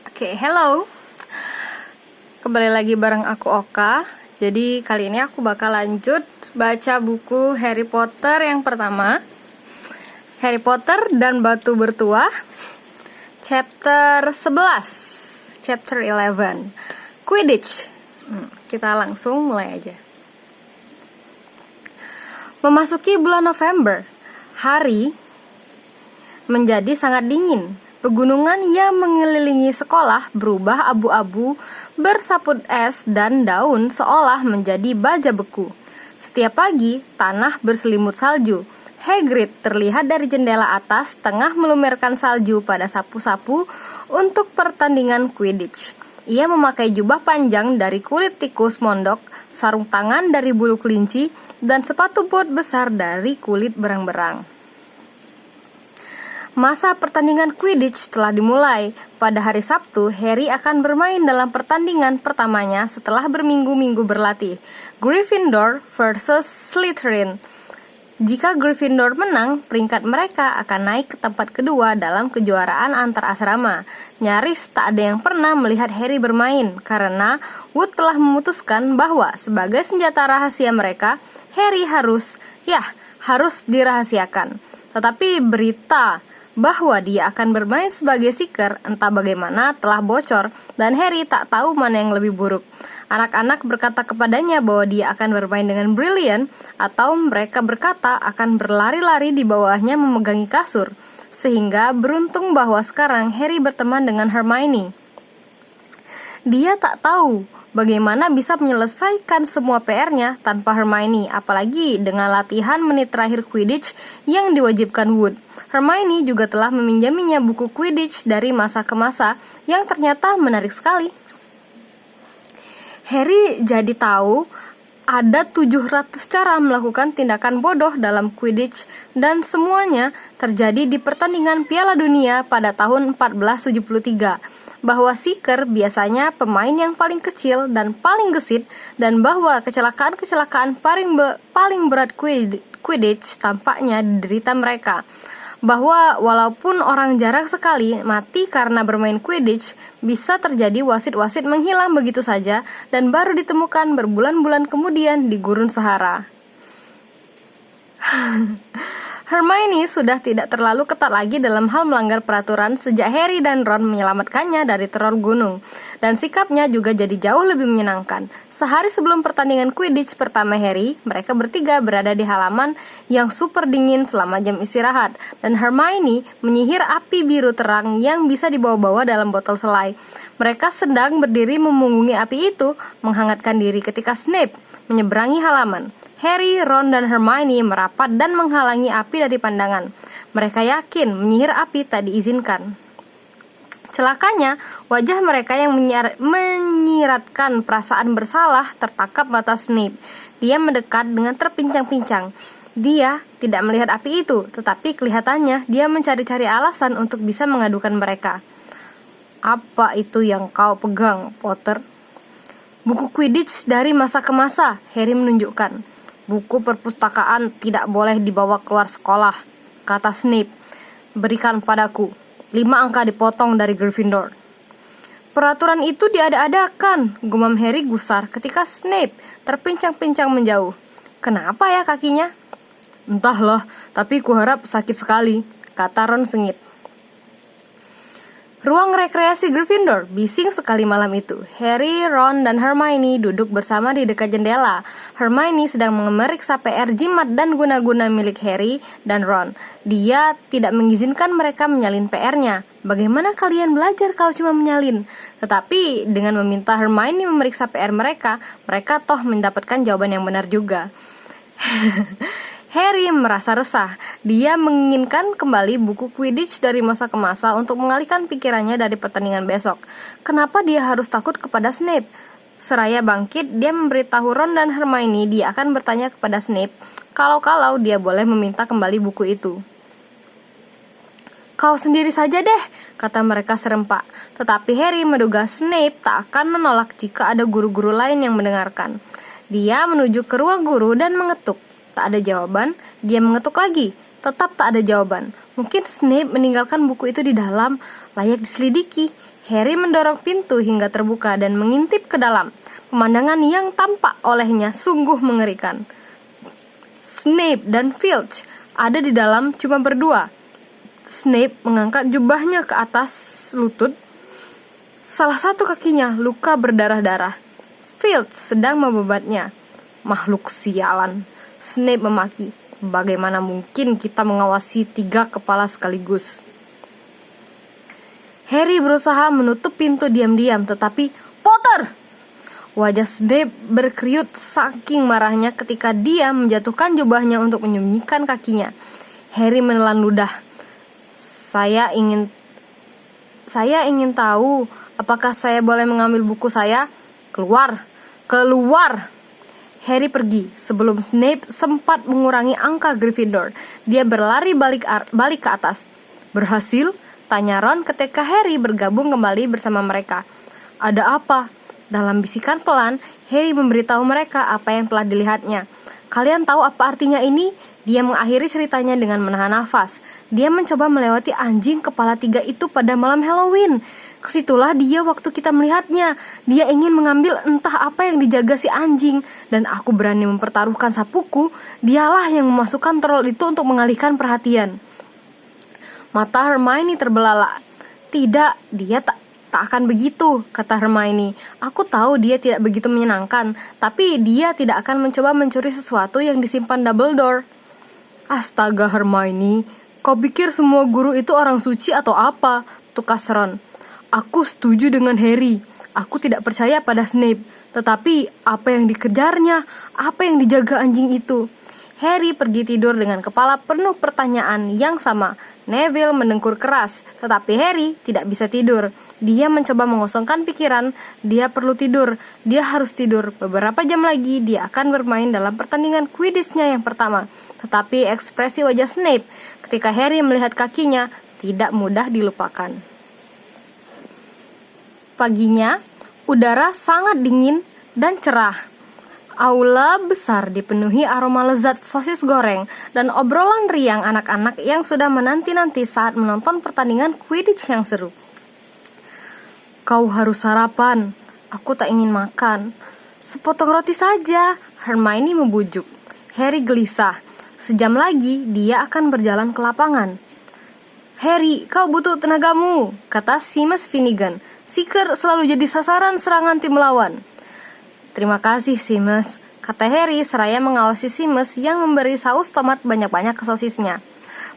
Oke, hello. Kembali lagi bareng aku Oka. Jadi kali ini aku bakal lanjut baca buku Harry Potter yang pertama, Harry Potter dan Batu Bertuah, chapter 11, chapter 11, Quidditch. Kita langsung mulai aja. Memasuki bulan November, hari menjadi sangat dingin. Pegunungan yang mengelilingi sekolah berubah abu-abu, bersaput es dan daun seolah menjadi baja beku. Setiap pagi, tanah berselimut salju. Hagrid terlihat dari jendela atas tengah melumerkan salju pada sapu-sapu untuk pertandingan Quidditch. Ia memakai jubah panjang dari kulit tikus mondok, sarung tangan dari bulu kelinci, dan sepatu bot besar dari kulit berang-berang. Masa pertandingan Quidditch telah dimulai. Pada hari Sabtu, Harry akan bermain dalam pertandingan pertamanya setelah berminggu-minggu berlatih. Gryffindor versus Slytherin. Jika Gryffindor menang, peringkat mereka akan naik ke tempat kedua dalam kejuaraan antar asrama. Nyaris tak ada yang pernah melihat Harry bermain karena Wood telah memutuskan bahwa sebagai senjata rahasia mereka, Harry harus dirahasiakan. Tetapi berita bahwa dia akan bermain sebagai Seeker entah bagaimana telah bocor dan Harry tak tahu mana yang lebih buruk. Anak-anak berkata kepadanya bahwa dia akan bermain dengan Brilliant, atau mereka berkata akan berlari-lari di bawahnya memegangi kasur. Sehingga beruntung bahwa sekarang Harry berteman dengan Hermione. Dia tak tahu bagaimana bisa menyelesaikan semua PR-nya tanpa Hermione, apalagi dengan latihan menit terakhir Quidditch yang diwajibkan Wood. Hermione juga telah meminjaminya buku Quidditch dari masa ke masa yang ternyata menarik sekali. Harry jadi tahu ada 700 cara melakukan tindakan bodoh dalam Quidditch dan semuanya terjadi di pertandingan Piala Dunia pada tahun 1473. Bahwa Seeker biasanya pemain yang paling kecil dan paling gesit, dan bahwa kecelakaan-kecelakaan paling berat Quidditch tampaknya diderita mereka. Bahwa walaupun orang jarang sekali mati karena bermain Quidditch, bisa terjadi wasit-wasit menghilang begitu saja dan baru ditemukan berbulan-bulan kemudian di gurun Sahara. Hermione sudah tidak terlalu ketat lagi dalam hal melanggar peraturan sejak Harry dan Ron menyelamatkannya dari teror gunung, dan sikapnya juga jadi jauh lebih menyenangkan. Sehari sebelum pertandingan Quidditch pertama Harry, mereka bertiga berada di halaman yang super dingin selama jam istirahat, dan Hermione menyihir api biru terang yang bisa dibawa-bawa dalam botol selai. Mereka sedang berdiri memunggungi api itu, menghangatkan diri ketika Snape menyeberangi halaman. Harry, Ron, dan Hermione merapat dan menghalangi api dari pandangan. Mereka yakin menyihir api tak diizinkan. Celakanya, wajah mereka yang menyiratkan perasaan bersalah tertangkap mata Snape. Dia mendekat dengan terpincang-pincang. Dia tidak melihat api itu, tetapi kelihatannya dia mencari-cari alasan untuk bisa mengadukan mereka. "Apa itu yang kau pegang, Potter?" "Buku Quidditch dari masa ke masa," Harry menunjukkan. "Buku perpustakaan tidak boleh dibawa keluar sekolah," kata Snape. "Berikan padaku. 5 angka dipotong dari Gryffindor." "Peraturan itu diada-adakan," gumam Harry gusar ketika Snape terpincang-pincang menjauh. "Kenapa ya kakinya?" "Entahlah, tapi kuharap sakit sekali," kata Ron sengit. Ruang rekreasi Gryffindor bising sekali malam itu. Harry, Ron, dan Hermione duduk bersama di dekat jendela. Hermione sedang memeriksa PR jimat dan guna-guna milik Harry dan Ron. Dia tidak mengizinkan mereka menyalin PR-nya. "Bagaimana kalian belajar kalau cuma menyalin?" Tetapi dengan meminta Hermione memeriksa PR mereka toh mendapatkan jawaban yang benar juga. Harry merasa resah. Dia menginginkan kembali buku Quidditch dari masa ke masa untuk mengalihkan pikirannya dari pertandingan besok. Kenapa dia harus takut kepada Snape? Seraya bangkit, dia memberitahu Ron dan Hermione dia akan bertanya kepada Snape kalau dia boleh meminta kembali buku itu. "Kau sendiri saja deh," kata mereka serempak. Tetapi Harry menduga Snape tak akan menolak jika ada guru-guru lain yang mendengarkan. Dia menuju ke ruang guru dan mengetuk. Tak ada jawaban, dia mengetuk lagi. Tetap tak ada jawaban. Mungkin Snape meninggalkan buku itu di dalam, layak diselidiki. Harry mendorong pintu hingga terbuka dan mengintip ke dalam. Pemandangan yang tampak olehnya sungguh mengerikan. Snape dan Filch ada di dalam cuma berdua. Snape mengangkat jubahnya ke atas lutut. Salah satu kakinya luka berdarah-darah. Filch sedang membabatnya. Makhluk sialan. Snape memaki. Bagaimana mungkin kita mengawasi 3 kepala sekaligus? Harry berusaha menutup pintu diam-diam, tetapi Potter! Wajah Snape berkeriut saking marahnya ketika dia menjatuhkan jubahnya untuk menyembunyikan kakinya. Harry menelan ludah. Saya ingin tahu, apakah saya boleh mengambil buku saya? Keluar! Harry pergi sebelum Snape sempat mengurangi angka Gryffindor. Dia berlari balik ke atas. Berhasil? Tanya Ron ketika Harry bergabung kembali bersama mereka. Ada apa? Dalam bisikan pelan, Harry memberitahu mereka apa yang telah dilihatnya. Kalian tahu apa artinya ini? Dia mengakhiri ceritanya dengan menahan nafas. Dia mencoba melewati anjing kepala 3 itu pada malam Halloween. Kesitulah dia waktu kita melihatnya. Dia ingin mengambil entah apa yang dijaga si anjing. Dan aku berani mempertaruhkan sapuku. Dialah yang memasukkan troll itu untuk mengalihkan perhatian. Mata Hermione terbelalak. Tidak, dia tak akan begitu, kata Hermione. Aku tahu dia tidak begitu menyenangkan, tapi dia tidak akan mencoba mencuri sesuatu yang disimpan Dumbledore. Astaga Hermione, kau pikir semua guru itu orang suci atau apa? Tukas Ron. Aku setuju dengan Harry. Aku tidak percaya pada Snape. Tetapi apa yang dikejarnya? Apa yang dijaga anjing itu? Harry pergi tidur dengan kepala penuh pertanyaan yang sama. Neville mendengkur keras, tetapi Harry tidak bisa tidur. Dia mencoba mengosongkan pikiran. Dia perlu tidur. Dia harus tidur. Beberapa jam lagi dia akan bermain dalam pertandingan Quidditch-nya yang pertama. Tetapi ekspresi wajah Snape ketika Harry melihat kakinya tidak mudah dilupakan. Paginya, udara sangat dingin dan cerah. Aula besar dipenuhi aroma lezat sosis goreng dan obrolan riang anak-anak yang sudah menanti-nanti saat menonton pertandingan Quidditch yang seru. Kau harus sarapan. Aku tak ingin makan. Sepotong roti saja, Hermione membujuk. Harry gelisah. Sejam lagi dia akan berjalan ke lapangan. Harry, kau butuh tenagamu, kata Seamus Finnegan. Seeker selalu jadi sasaran serangan tim lawan. Terima kasih Seamus, kata Harry seraya mengawasi Seamus yang memberi saus tomat banyak-banyak ke sosisnya.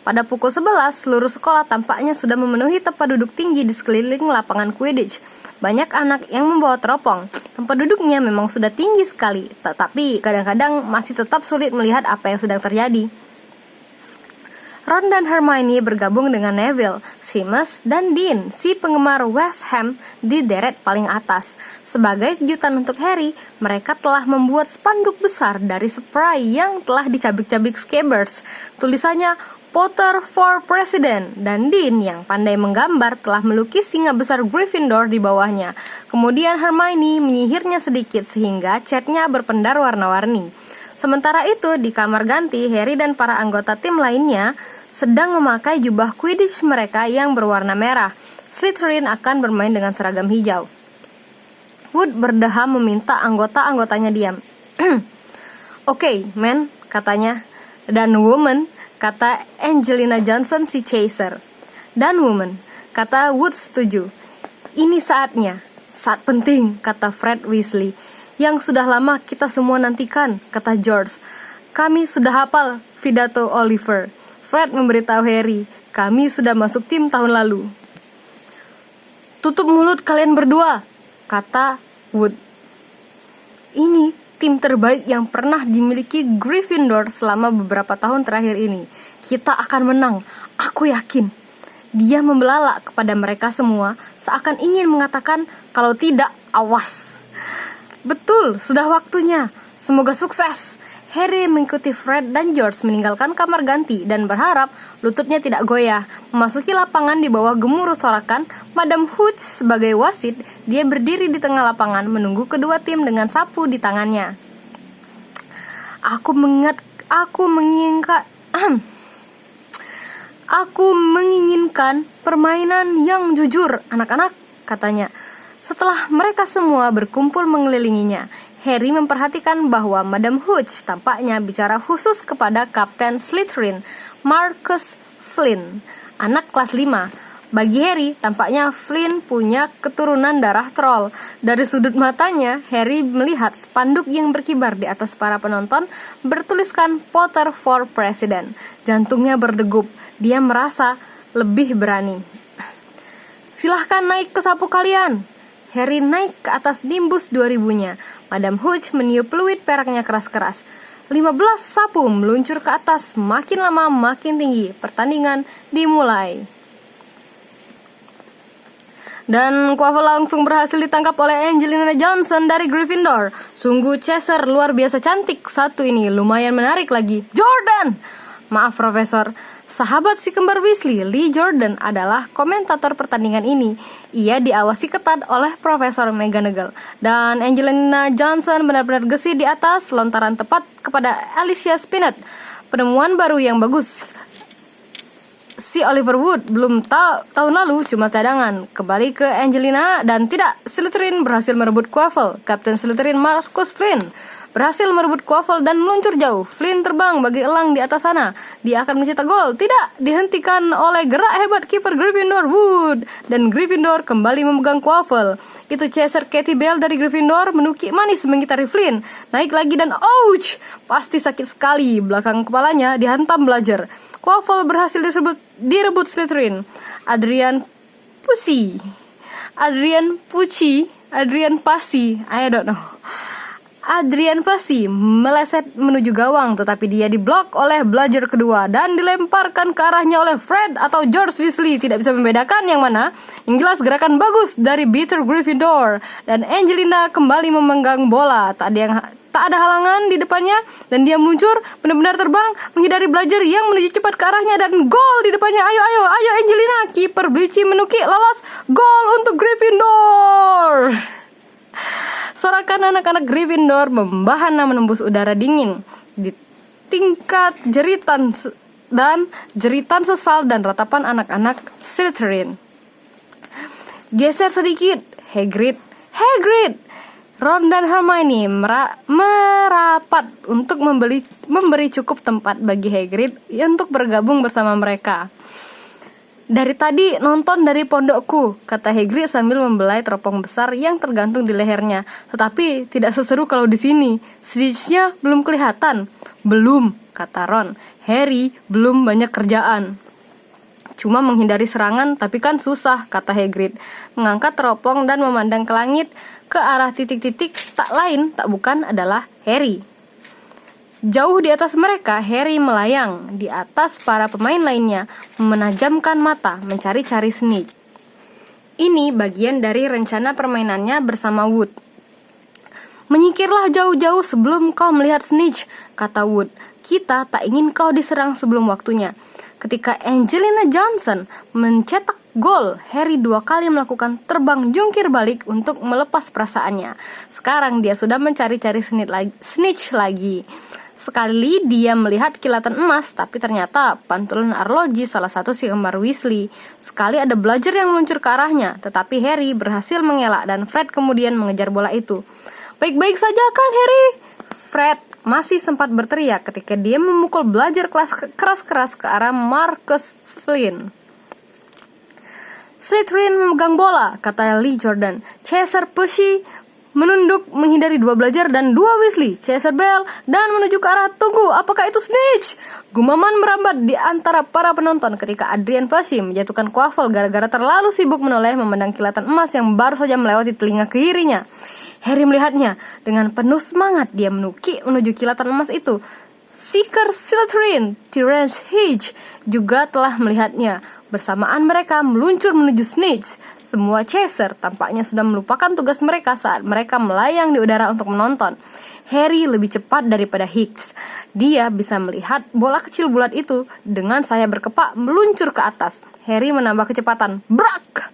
Pada pukul 11, seluruh sekolah tampaknya sudah memenuhi tempat duduk tinggi di sekeliling lapangan Quidditch. Banyak anak yang membawa teropong. Tempat duduknya memang sudah tinggi sekali, tetapi kadang-kadang masih tetap sulit melihat apa yang sedang terjadi. Ron dan Hermione bergabung dengan Neville, Seamus, dan Dean, si penggemar West Ham, di deret paling atas. Sebagai kejutan untuk Harry, mereka telah membuat spanduk besar dari spray yang telah dicabik-cabik Scabbers. Tulisannya Potter for President, dan Dean yang pandai menggambar telah melukis singa besar Gryffindor di bawahnya. Kemudian Hermione menyihirnya sedikit sehingga catnya berpendar warna-warni. Sementara itu, di kamar ganti, Harry dan para anggota tim lainnya sedang memakai jubah Quidditch mereka yang berwarna merah. Slytherin akan bermain dengan seragam hijau. Wood berdeham meminta anggota-anggotanya diam. Oke, men, katanya. Dan woman, kata Angelina Johnson si Chaser. Dan woman, kata Wood setuju. Ini saatnya, saat penting, kata Fred Weasley. Yang sudah lama kita semua nantikan, kata George. Kami sudah hafal pidato Oliver. Fred memberitahu Harry, kami sudah masuk tim tahun lalu. Tutup mulut kalian berdua, kata Wood. Ini tim terbaik yang pernah dimiliki Gryffindor selama beberapa tahun terakhir ini. Kita akan menang, aku yakin. Dia membelalak kepada mereka semua, seakan ingin mengatakan, kalau tidak, awas. Betul, sudah waktunya. Semoga sukses. Harry mengikuti Fred dan George meninggalkan kamar ganti dan berharap lututnya tidak goyah. Memasuki lapangan di bawah gemuruh sorakan, Madam Hooch sebagai wasit, dia berdiri di tengah lapangan menunggu kedua tim dengan sapu di tangannya. Aku mengingat Aku menginginkan permainan yang jujur, anak-anak, katanya. Setelah mereka semua berkumpul mengelilinginya, Harry memperhatikan bahwa Madam Hooch tampaknya bicara khusus kepada Kapten Slytherin, Marcus Flynn, anak kelas 5. Bagi Harry, tampaknya Flynn punya keturunan darah troll. Dari sudut matanya, Harry melihat spanduk yang berkibar di atas para penonton bertuliskan Potter for President. Jantungnya berdegup. Dia merasa lebih berani. Silahkan naik ke sapu kalian. Harry naik ke atas nimbus 2000-nya. Madam Hooch meniup peluit peraknya keras-keras. 15 sapu meluncur ke atas, makin lama makin tinggi. Pertandingan dimulai. Dan Quaffle langsung berhasil ditangkap oleh Angelina Johnson dari Gryffindor. Sungguh Chaser luar biasa cantik satu ini, lumayan menarik lagi. Jordan! Maaf Profesor. Sahabat si kembar Weasley, Lee Jordan, adalah komentator pertandingan ini. Ia diawasi ketat oleh Profesor McGonagall. Dan Angelina Johnson benar-benar gesit di atas, lontaran tepat kepada Alicia Spinnet. Penemuan baru yang bagus. Si Oliver Wood belum tahun lalu cuma cadangan. Kembali ke Angelina dan tidak, Slytherin berhasil merebut Quaffle. Kapten Slytherin Marcus Flynn berhasil merebut Quaffle dan meluncur jauh. Flynn terbang bagi elang di atas sana. Dia akan mencetak gol. Tidak, dihentikan oleh gerak hebat kiper Gryffindor Wood. Dan Gryffindor kembali memegang Quaffle. Itu Chaser Katie Bell dari Gryffindor menukik manis mengitari Flynn. Naik lagi dan ouch! Pasti sakit sekali. Belakang kepalanya dihantam Bludger. Quaffle berhasil direbut Slytherin. Adrian Passy meleset menuju gawang, tetapi dia diblok oleh Bludger kedua dan dilemparkan ke arahnya oleh Fred atau George Weasley. Tidak bisa membedakan yang mana. Yang jelas gerakan bagus dari Beater Gryffindor. Dan Angelina kembali memegang bola. Tak ada halangan di depannya dan dia meluncur, benar-benar terbang menghindari Bludger yang menuju cepat ke arahnya dan gol di depannya. Ayo Angelina. Kiper Bleachy menukik lolos. Gol untuk Gryffindor. Sorakan anak-anak Gryffindor membahana menembus udara dingin. Di tingkat jeritan sesal dan ratapan anak-anak Slytherin. Geser sedikit, Hagrid. Ron dan Hermione merapat untuk memberi cukup tempat bagi Hagrid untuk bergabung bersama mereka. Dari tadi nonton dari pondokku, kata Hagrid sambil membelai teropong besar yang tergantung di lehernya. Tetapi tidak seseru kalau di sini. Snitch-nya belum kelihatan. Belum, kata Ron. Harry belum banyak kerjaan. Cuma menghindari serangan, tapi kan susah, kata Hagrid. Mengangkat teropong dan memandang ke langit, ke arah titik-titik tak bukan adalah Harry. Jauh di atas mereka, Harry melayang. Di atas para pemain lainnya, menajamkan mata, mencari-cari Snitch. Ini bagian dari rencana permainannya bersama Wood. Menyingkirlah jauh-jauh sebelum kau melihat Snitch, kata Wood. Kita tak ingin kau diserang sebelum waktunya. Ketika Angelina Johnson mencetak gol, Harry 2 kali melakukan terbang jungkir balik untuk melepas perasaannya. Sekarang dia sudah mencari-cari Snitch lagi. Sekali dia melihat kilatan emas, tapi ternyata pantulan arloji salah satu si kembar Weasley. Sekali ada Bludger yang meluncur ke arahnya, tetapi Harry berhasil mengelak dan Fred kemudian mengejar bola itu. Baik-baik saja kan Harry? Fred masih sempat berteriak ketika dia memukul Bludger keras-keras ke arah Marcus Flynn. Slytherin memegang bola, kata Lee Jordan. Chaser Percy menunduk menghindari 2 Bludger dan 2 Weasley. Chaser Bell dan menuju ke arah tunggu. Apakah itu Snitch? Gumaman merambat di antara para penonton ketika Adrian Percy menjatuhkan Quaffle gara-gara terlalu sibuk menoleh memandang kilatan emas yang baru saja melewati telinga kirinya. Harry melihatnya. Dengan penuh semangat dia menukik menuju kilatan emas itu. Seeker Slytherin, Terence Hedge, juga telah melihatnya. Bersamaan mereka meluncur menuju Snitch. Semua Chaser tampaknya sudah melupakan tugas mereka saat mereka melayang di udara untuk menonton. Harry lebih cepat daripada Higgs. Dia bisa melihat bola kecil bulat itu dengan sayap berkepak meluncur ke atas. Harry menambah kecepatan. Brak!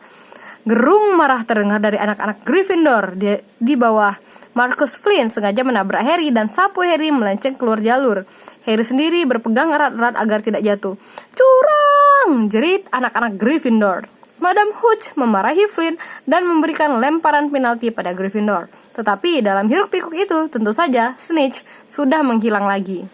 Gerung marah terdengar dari anak-anak Gryffindor di bawah. Marcus Flynn sengaja menabrak Harry dan sapu Harry melenceng keluar jalur. Harry sendiri berpegang erat-erat agar tidak jatuh. Curang! Tenang, jerit anak-anak Gryffindor. Madam Hooch memarahi Flynn dan memberikan lemparan penalti pada Gryffindor. Tetapi dalam hiruk-pikuk itu, tentu saja Snitch sudah menghilang lagi.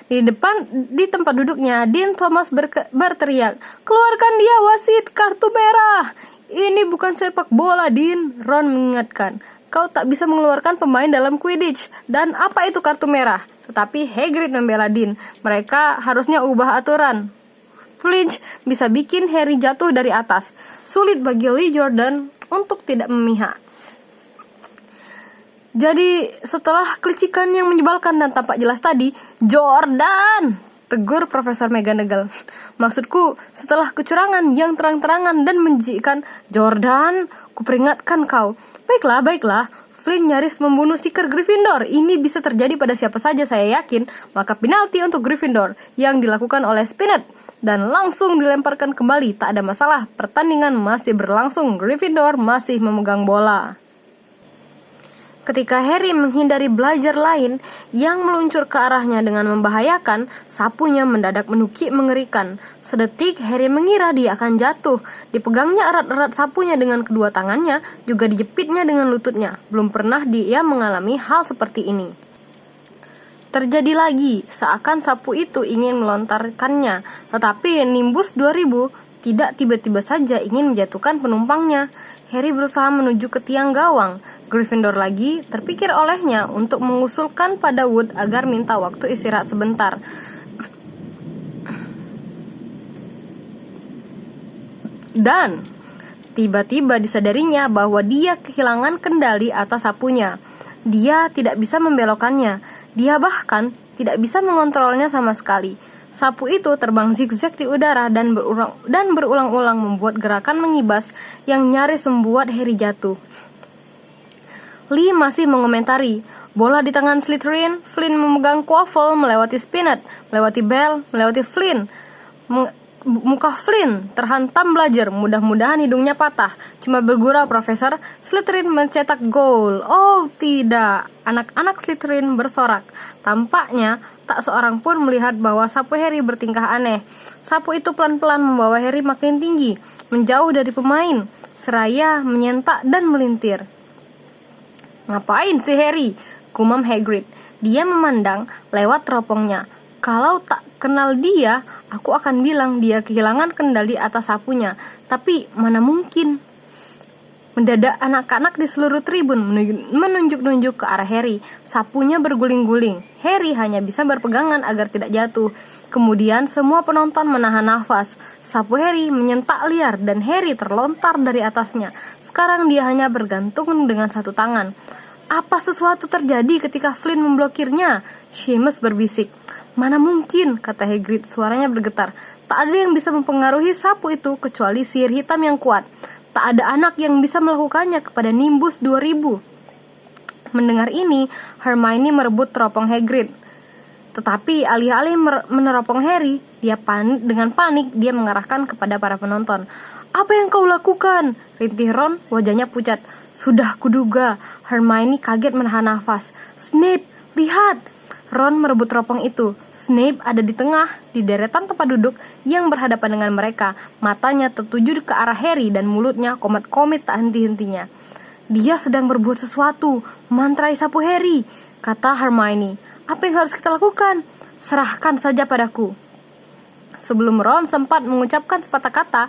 Di tempat duduknya, Dean Thomas berteriak, "Keluarkan dia, wasit, kartu merah!" "Ini bukan sepak bola, Dean," Ron mengingatkan. "Kau tak bisa mengeluarkan pemain dalam Quidditch. Dan apa itu kartu merah?" Tetapi Hagrid membela Dean. Mereka harusnya ubah aturan. Flinch bisa bikin Harry jatuh dari atas. Sulit bagi Lee Jordan untuk tidak memihak. Jadi setelah kelicikan yang menyebalkan dan tampak jelas tadi, "Jordan!" tegur Profesor McGonagall. "Maksudku, setelah kecurangan yang terang-terangan dan menjijikkan, Jordan, kuperingatkan kau." Baiklah. Flynn nyaris membunuh Seeker Gryffindor. Ini bisa terjadi pada siapa saja, saya yakin. Maka penalti untuk Gryffindor yang dilakukan oleh Spinnet dan langsung dilemparkan kembali. Tak ada masalah, pertandingan masih berlangsung. Gryffindor masih memegang bola. Ketika Harry menghindari belajar lain yang meluncur ke arahnya dengan membahayakan, sapunya mendadak menukik mengerikan. Sedetik Harry mengira dia akan jatuh. Dipegangnya erat-erat sapunya dengan kedua tangannya, juga dijepitnya dengan lututnya. Belum pernah dia mengalami hal seperti ini. Terjadi lagi, seakan sapu itu ingin melontarkannya, tetapi Nimbus 2000 tidak tiba-tiba saja ingin menjatuhkan penumpangnya. Harry berusaha menuju ke tiang gawang. Gryffindor lagi terpikir olehnya untuk mengusulkan pada Wood agar minta waktu istirahat sebentar. Dan tiba-tiba disadarinya bahwa dia kehilangan kendali atas sapunya. Dia tidak bisa membelokkannya. Dia bahkan tidak bisa mengontrolnya sama sekali. Sapu itu terbang zigzag di udara dan berulang-ulang membuat gerakan mengibas yang nyaris membuat Harry jatuh. Lee masih mengomentari. Bola di tangan Slytherin, Flynn memegang Quaffle melewati Spinnet, melewati Bell, melewati Flynn. Muka Flynn terhantam belajar, mudah-mudahan hidungnya patah. Cuma bergurau, Profesor. Slytherin mencetak gol. Oh tidak, anak-anak Slytherin bersorak. Tampaknya tak seorang pun melihat bahwa sapu Harry bertingkah aneh. Sapu itu pelan-pelan membawa Harry makin tinggi, menjauh dari pemain, seraya menyentak dan melintir. "Ngapain si Harry?" gumam Hagrid. Dia memandang lewat teropongnya. "Kalau tak kenal dia, aku akan bilang dia kehilangan kendali atas sapunya. Tapi mana mungkin?" Mendadak anak-anak di seluruh tribun menunjuk-nunjuk ke arah Harry. Sapunya berguling-guling. Harry hanya bisa berpegangan agar tidak jatuh. Kemudian semua penonton menahan nafas. Sapu Harry menyentak liar dan Harry terlontar dari atasnya. Sekarang dia hanya bergantung dengan satu tangan. "Apa sesuatu terjadi ketika Flynn memblokirnya?" Seamus berbisik. "Mana mungkin," kata Hagrid, suaranya bergetar. "Tak ada yang bisa mempengaruhi sapu itu kecuali sihir hitam yang kuat. Tak ada anak yang bisa melakukannya kepada Nimbus 2000. Mendengar ini, Hermione merebut teropong Hagrid. Tetapi alih-alih meneropong Harry, dengan panik dia mengarahkan kepada para penonton. "Apa yang kau lakukan?" rintih Ron, wajahnya pucat. "Sudah kuduga." Hermione kaget menahan nafas. "Snape, lihat!" Ron merebut teropong itu. Snape ada di tengah, di deretan tempat duduk yang berhadapan dengan mereka. Matanya tertuju ke arah Harry dan mulutnya komat-komit tak henti-hentinya. "Dia sedang berbuat sesuatu, mantrai sapu Harry," kata Hermione. "Apa yang harus kita lakukan?" "Serahkan saja padaku." Sebelum Ron sempat mengucapkan sepatah kata,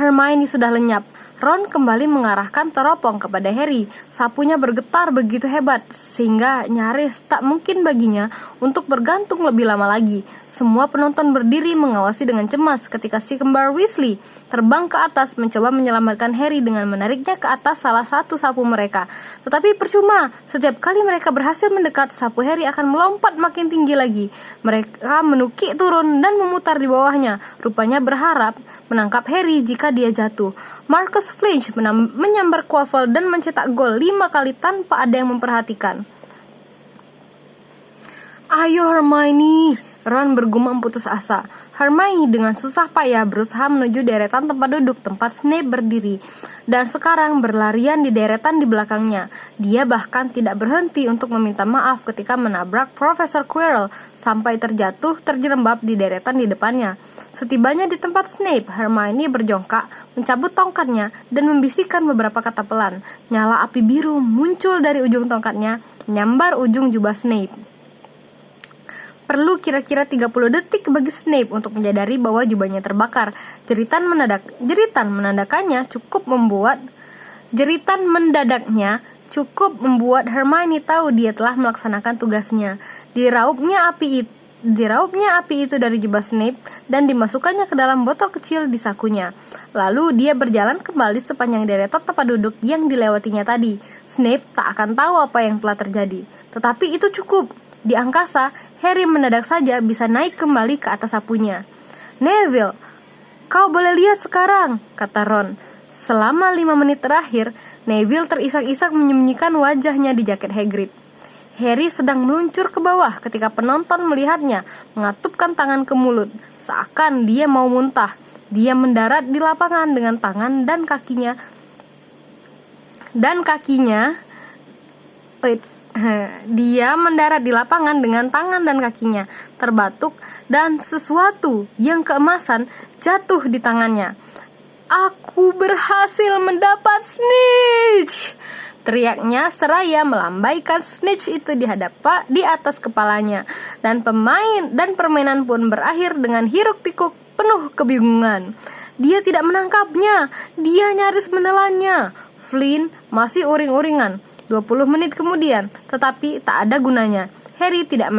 Hermione sudah lenyap. Ron kembali mengarahkan teropong kepada Harry. Sapunya bergetar begitu hebat sehingga nyaris tak mungkin baginya untuk bergantung lebih lama lagi. Semua penonton berdiri mengawasi dengan cemas ketika si kembar Weasley terbang ke atas mencoba menyelamatkan Harry dengan menariknya ke atas salah satu sapu mereka. Tetapi percuma, setiap kali mereka berhasil mendekat, sapu Harry akan melompat makin tinggi lagi. Mereka menukik turun dan memutar di bawahnya, rupanya berharap menangkap Harry jika dia jatuh. Marcus Finch menyambar Quaffle dan mencetak gol 5 kali tanpa ada yang memperhatikan. "Ayo Hermione," Ron bergumam putus asa. Hermione dengan susah payah berusaha menuju deretan tempat duduk tempat Snape berdiri, dan sekarang berlarian di deretan di belakangnya. Dia bahkan tidak berhenti untuk meminta maaf ketika menabrak Profesor Quirrell sampai terjatuh terjerembab di deretan di depannya. Setibanya di tempat Snape, Hermione berjongkak, mencabut tongkatnya, dan membisikkan beberapa kata pelan. Nyala api biru muncul dari ujung tongkatnya, menyambar ujung jubah Snape. Perlu kira-kira 30 detik bagi Snape untuk menyadari bahwa jubahnya terbakar. Jeritan mendadaknya cukup membuat Hermione tahu dia telah melaksanakan tugasnya. Diraupnya api itu dari jubah Snape dan dimasukkannya ke dalam botol kecil di sakunya. Lalu dia berjalan kembali sepanjang deretan tempat duduk yang dilewatinya tadi. Snape tak akan tahu apa yang telah terjadi. Tetapi itu cukup. Di angkasa, Harry mendadak saja bisa naik kembali ke atas sapunya. "Neville, kau boleh lihat sekarang," kata Ron. Selama 5 menit terakhir, Neville terisak-isak menyembunyikan wajahnya di jaket Hagrid. Harry sedang meluncur ke bawah ketika penonton melihatnya mengatupkan tangan ke mulut, seakan dia mau muntah. Dia mendarat di lapangan dengan tangan dan kakinya terbatuk dan sesuatu yang keemasan jatuh di tangannya. "Aku berhasil mendapat Snitch!" teriaknya seraya melambaikan Snitch itu di atas kepalanya, dan permainan pun berakhir dengan hiruk-pikuk penuh kebingungan. Dia tidak menangkapnya, dia nyaris menelannya. Flynn masih uring-uringan 20 menit kemudian, tetapi tak ada gunanya. Harry tidak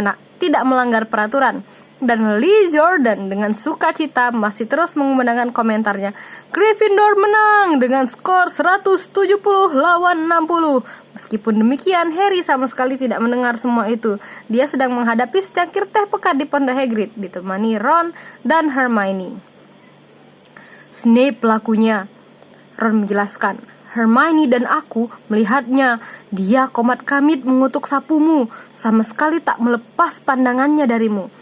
melanggar peraturan, dan Lee Jordan dengan sukacita masih terus mengumandangkan komentarnya. "Gryffindor menang dengan skor 170 lawan 60. Meskipun demikian, Harry sama sekali tidak mendengar semua itu. Dia sedang menghadapi secangkir teh pekat di pondok Hagrid, ditemani Ron dan Hermione. "Snape pelakunya," Ron menjelaskan. "Hermione dan aku melihatnya. Dia komat kamit mengutuk sapumu, sama sekali tak melepas pandangannya darimu."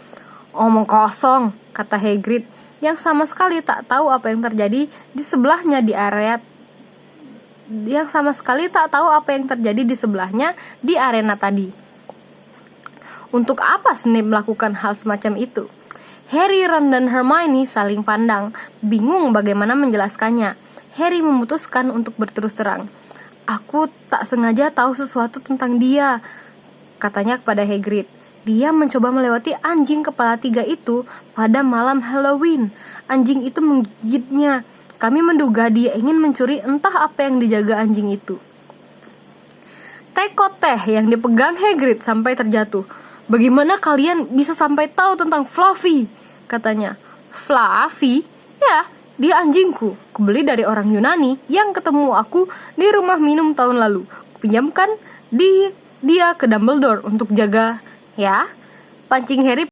"Omong kosong," kata Hagrid, yang sama sekali tak tahu apa yang terjadi di sebelahnya di arena tadi. Untuk apa Snape melakukan hal semacam itu? Harry, Ron, dan Hermione saling pandang, bingung bagaimana menjelaskannya. Harry memutuskan untuk berterus terang. "Aku tak sengaja tahu sesuatu tentang dia," katanya kepada Hagrid. "Dia mencoba melewati anjing kepala 3 itu pada malam Halloween. Anjing itu menggigitnya. Kami menduga dia ingin mencuri entah apa yang dijaga anjing itu." Teko teh yang dipegang Hagrid sampai terjatuh. "Bagaimana kalian bisa sampai tahu tentang Fluffy?" katanya. "Fluffy? Ya, dia anjingku. Kubeli dari orang Yunani yang ketemu aku di rumah minum tahun lalu. Kupinjamkan dia ke Dumbledore untuk jaga." "Ya?" pancing Harry